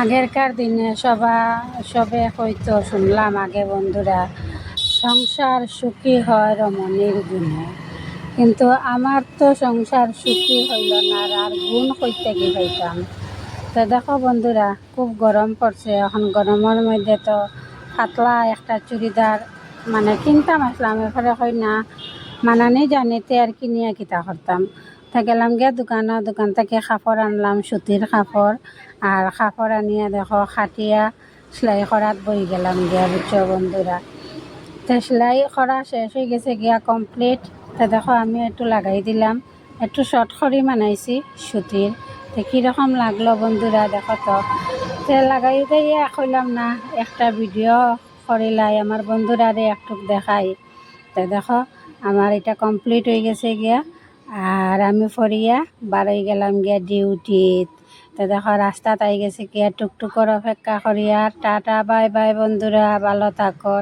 আগেরকার দিনে সবে হয়তো শুনলাম আগে বন্ধুরা, সংসার সুখী হয় রমণীর গুণে। কিন্তু আমার তো সংসার সুখী হইল না, আর গুণ কইতে কি পাইতাম। তো দেখো বন্ধুরা, খুব গরম পড়ছে এখন। গরমের মধ্যে তো পাতলা একটা চুড়িদার মানে কিনতাম আসলাম, এরপরে হয় না মানানি জানিতে আর কিনিয়া কিতা করতাম। তা গেলাম গিয়া দোকান থেকে কাপড় আনলাম, সুতির কাপড়। আর কাপড় আনিয়া দেখো খাটিয়া সেলাই করাত বই গেলাম গিয়া, বুঝছো বন্ধুরা। তো সেলাই করা শেষ হয়ে গেছে গিয়া, কমপ্লিট। তো দেখো আমি একটু লাগাই দিলাম, একটু শর্ট করে বানাইছি সুতির। তো কীরকম লাগলো বন্ধুরা দেখো তো। তো লাগাই দিয়ে কইলাম না একটা ভিডিও করিলাই আমার বন্ধুরারে একটু দেখাই। তো দেখো আমার এটা কমপ্লিট হয়ে গেছে গিয়া, আর আমি ফরিয়া বাড়াই গেলাম গিয়া ডিউটিত। তো দেখো রাস্তাত আই গেছে গিয়া, টুকটুকর অপেক্ষা করিয়া। টাটা বাই বাই বন্ধুরা, ভালো থাকো।